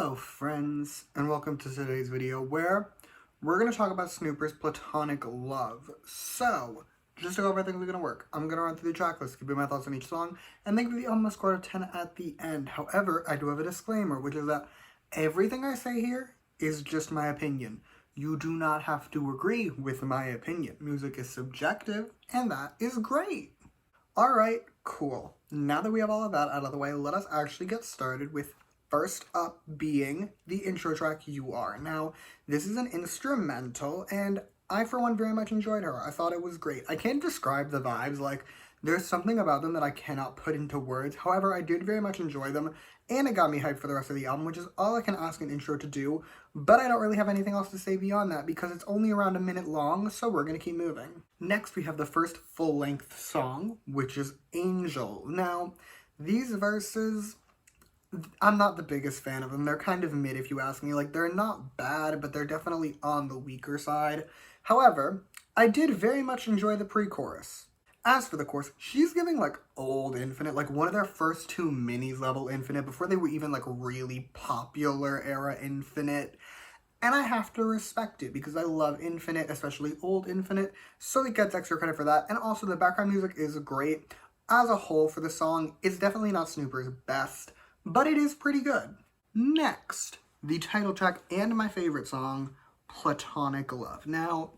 Hello friends, and welcome to today's video where we're going to talk about Snuper's Platonic Love. So, just to go over everything we're going to work, I'm going to run through the track list, give you my thoughts on each song, and then give you the album score of 10 at the end. However, I do have a disclaimer, which is that everything I say here is just my opinion. You do not have to agree with my opinion. Music is subjective, and that is great. Alright, cool. Now that we have all of that out of the way, let us actually get started with first up being the intro track, You Are. Now, this is an instrumental, and I, for one, very much enjoyed her. I thought it was great. I can't describe the vibes, like, there's something about them that I cannot put into words. However, I did very much enjoy them, and it got me hyped for the rest of the album, which is all I can ask an intro to do, but I don't really have anything else to say beyond that, because it's only around a minute long, so we're gonna keep moving. Next, we have the first full-length song, which is Angel. Now, these verses, I'm not the biggest fan of them. They're kind of mid if you ask me. Like, they're not bad, but they're definitely on the weaker side. However, I did very much enjoy the pre-chorus. As for the chorus, she's giving, like, old Infinite, like one of their first two minis level Infinite, before they were even, like, really popular era Infinite. And I have to respect it, because I love Infinite, especially old Infinite, so it gets extra credit for that. And also, the background music is great. As a whole for the song, it's definitely not Snuper's best, but it is pretty good. Next, the title track and my favorite song, Platonic Love. Now,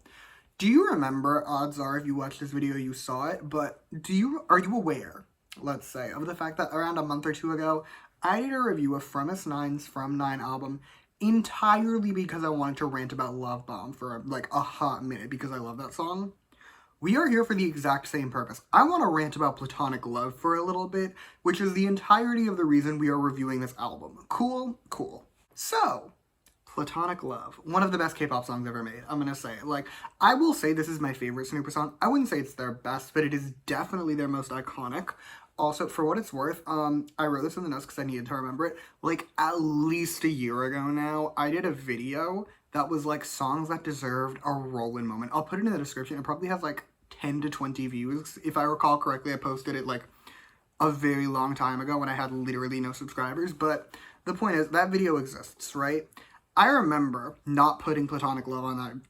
do you remember, odds are if you watched this video you saw it, but are you aware, let's say, of the fact that around a month or two ago, I did a review of From S9's From 9 album entirely because I wanted to rant about Love Bomb for like a hot minute because I love that song? We are here for the exact same purpose. I want to rant about Platonic Love for a little bit, which is the entirety of the reason we are reviewing this album. Cool? Cool. So, Platonic Love, one of the best K-pop songs ever made, I'm gonna say. Like, I will say this is my favorite Snuper song. I wouldn't say it's their best, but it is definitely their most iconic. Also, for what it's worth, I wrote this in the notes because I needed to remember it. Like, at least a year ago now, I did a video that was, like, songs that deserved a roll-in moment. I'll put it in the description. It probably has, like, 10 to 20 views. If I recall correctly, I posted it, like, a very long time ago when I had literally no subscribers. But the point is, that video exists, right? I remember not putting Platonic Love on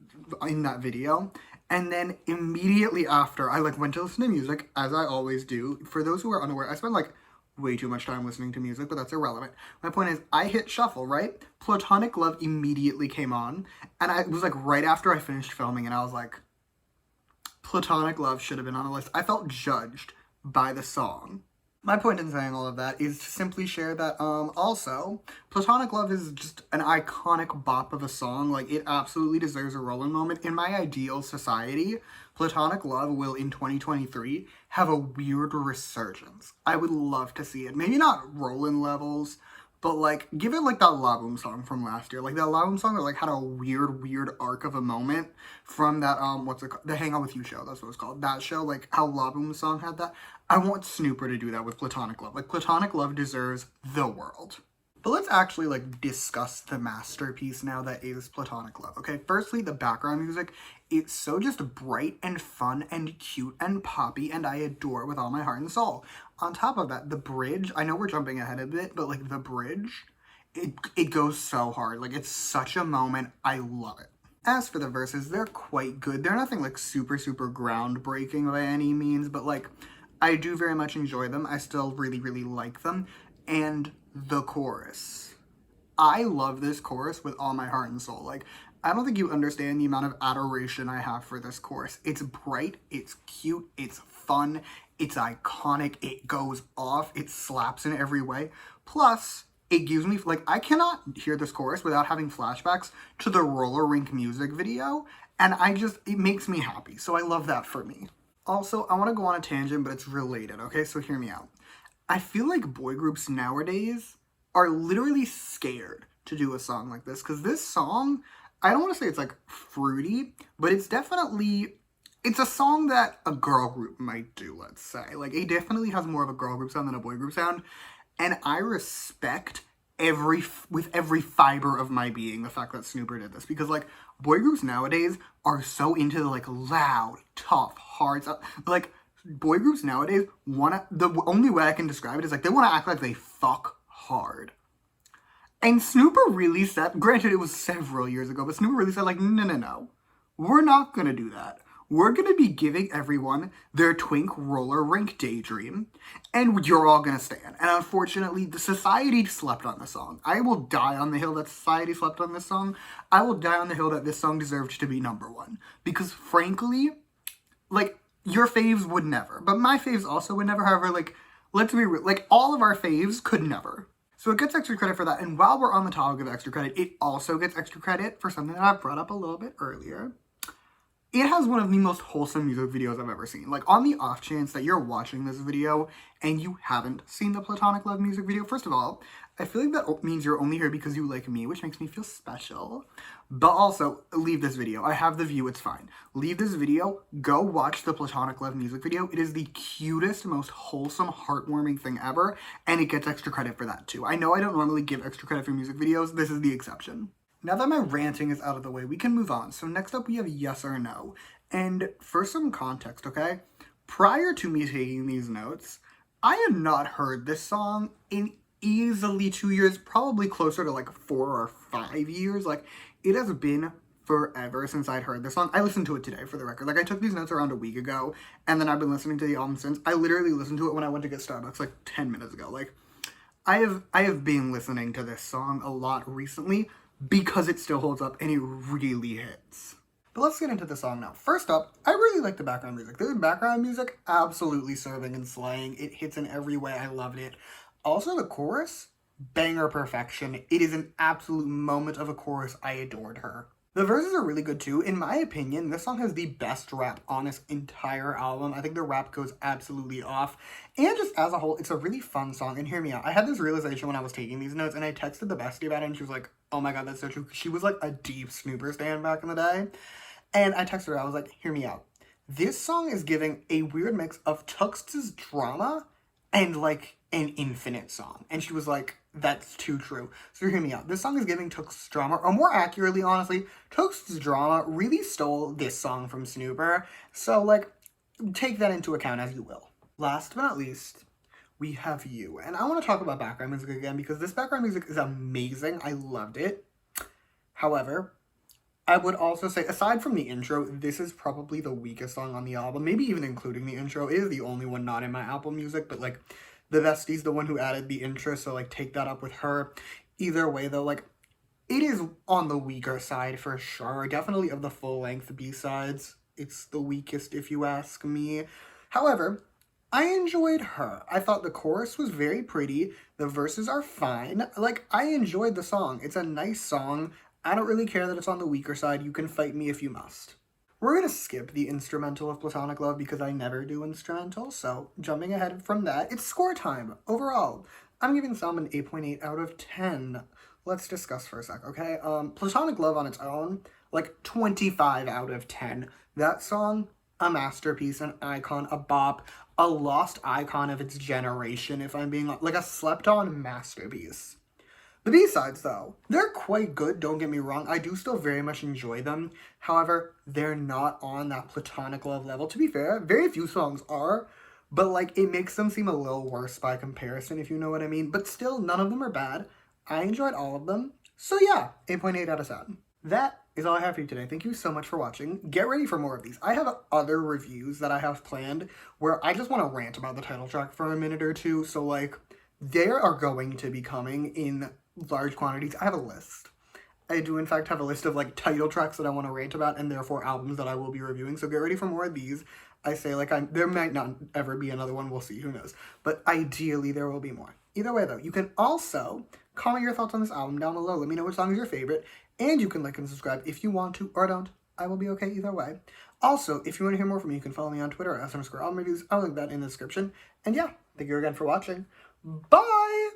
in that video, and then immediately after, I, like, went to listen to music, as I always do. For those who are unaware, I spend, like, way too much time listening to music, but that's irrelevant. My point is, I hit shuffle, right? Platonic Love immediately came on, and it was, like, right after I finished filming, and I was like, Platonic Love should have been on the list. I felt judged by the song. My point in saying all of that is to simply share that, also, Platonic Love is just an iconic bop of a song. Like, it absolutely deserves a roll-in moment. In my ideal society, Platonic Love will, in 2023, have a weird resurgence. I would love to see it. Maybe not roll-in levels, but, like, give it, like, that La Boom song from last year. Like, that La Boom song that, like, had a weird arc of a moment from that, what's it called? The Hang Out With You show, that's what it's called. That show, like, how La Boom song had that. I want Snuper to do that with Platonic Love. Like, Platonic Love deserves the world. But let's actually, like, discuss the masterpiece now that is Platonic Love, okay? Firstly, the background music, it's so just bright and fun and cute and poppy, and I adore it with all my heart and soul. On top of that, the bridge, I know we're jumping ahead a bit, but, like, the bridge, it goes so hard. Like, it's such a moment. I love it. As for the verses, they're quite good. They're nothing, like, super groundbreaking by any means, but, like, I do very much enjoy them. I still really like them. And the chorus. I love this chorus with all my heart and soul. Like, I don't think you understand the amount of adoration I have for this chorus. It's bright, it's cute, it's fun, it's iconic, it goes off, it slaps in every way. Plus, it gives me, like, I cannot hear this chorus without having flashbacks to the roller rink music video, and it makes me happy. So I love that for me. Also, I want to go on a tangent, but it's related, okay? So hear me out. I feel like boy groups nowadays are literally scared to do a song like this, because this song, I don't want to say it's, like, fruity, but it's a song that a girl group might do, let's say. Like, it definitely has more of a girl group sound than a boy group sound, and I respect with every fiber of my being the fact that Snuper did this, because, like, boy groups nowadays are so into the, like, loud, tough, hard stuff. Like, boy groups nowadays the only way I can describe it is, like, they want to act like they fuck hard. And Snuper really said, granted it was several years ago, but Snuper really said like, no. We're not gonna do that. We're gonna be giving everyone their twink roller rink daydream, and you're all gonna stand. And unfortunately, the society slept on the song. I will die on the hill that society slept on this song. I will die on the hill that this song deserved to be #1. Because frankly, like, your faves would never. But my faves also would never. However, like, let's be real. Like, all of our faves could never. So it gets extra credit for that. And while we're on the topic of extra credit, it also gets extra credit for something that I brought up a little bit earlier. It has one of the most wholesome music videos I've ever seen. Like, on the off chance that you're watching this video and you haven't seen the Platonic Love music video, first of all, I feel like that means you're only here because you like me, which makes me feel special. But also, leave this video. I have the view, it's fine. Leave this video, go watch the Platonic Love music video. It is the cutest, most wholesome, heartwarming thing ever, and it gets extra credit for that too. I know I don't normally give extra credit for music videos, this is the exception. Now that my ranting is out of the way, we can move on. So next up we have yes or no. And for some context, okay? Prior to me taking these notes, I had not heard this song in easily 2 years, probably closer to like 4 or 5 years. Like, it has been forever since I'd heard this song. I listened to it today, for the record. Like, I took these notes around a week ago, and then I've been listening to the album since. I literally listened to it when I went to get Starbucks like 10 minutes ago. Like, I have been listening to this song a lot recently, because it still holds up and it really hits. But let's get into the song now. First up, I really like the background music. The background music, absolutely serving and slaying. It hits in every way. I loved it. Also, the chorus, banger perfection. It is an absolute moment of a chorus. I adored her. The verses are really good too. In my opinion, this song has the best rap on this entire album. I think the rap goes absolutely off. And just as a whole, it's a really fun song. And hear me out. I had this realization when I was taking these notes, and I texted the bestie about it, and she was like, oh my god, that's so true. She was like a deep Snuper stan back in the day. And I texted her, I was like, hear me out. This song is giving a weird mix of Tux's drama and like an Infinite song. And she was like, that's too true. So hear me out. This song is giving Tux's drama, or more accurately, honestly, Tux's drama really stole this song from Snuper. So, like, take that into account as you will. Last but not least, we have You. And I want to talk about background music again because this background music is amazing. I loved it. However, I would also say, aside from the intro, this is probably the weakest song on the album. Maybe even including the intro. It is the only one not in my Apple Music, but, like, the bestie's the one who added the intro, so, like, take that up with her. Either way, though, like, it is on the weaker side for sure. Definitely of the full-length B-sides, it's the weakest if you ask me. However, I enjoyed her. I thought the chorus was very pretty. The verses are fine. Like, I enjoyed the song. It's a nice song. I don't really care that it's on the weaker side. You can fight me if you must. We're going to skip the instrumental of Platonic Love because I never do instrumental, so jumping ahead from that, it's score time. Overall, I'm giving this album an 8.8 out of 10. Let's discuss for a sec, okay? Platonic Love on its own, like 25 out of 10. That song, a masterpiece, an icon, a bop, a lost icon of its generation, if I'm being like a slept-on masterpiece. The B-sides, though, they're quite good, don't get me wrong. I do still very much enjoy them. However, they're not on that Platonic Love level. To be fair, very few songs are, but, like, it makes them seem a little worse by comparison, if you know what I mean. But still, none of them are bad. I enjoyed all of them. So yeah, 8.8 out of 10. That is all I have for you today. Thank you so much for watching. Get ready for more of these. I have other reviews that I have planned where I just want to rant about the title track for a minute or two. So, like, they are going to be coming in large quantities. I have a list. I do in fact have a list of like title tracks that I want to rant about and therefore albums that I will be reviewing. So get ready for more of these. I say like there might not ever be another one. We'll see. Who knows? But ideally there will be more. Either way though, you can also comment your thoughts on this album down below. Let me know which song is your favorite. And you can like and subscribe if you want to or don't. I will be okay either way. Also, if you want to hear more from me, you can follow me on Twitter at @_albumreviews. I'll link that in the description. And yeah, thank you again for watching. Bye!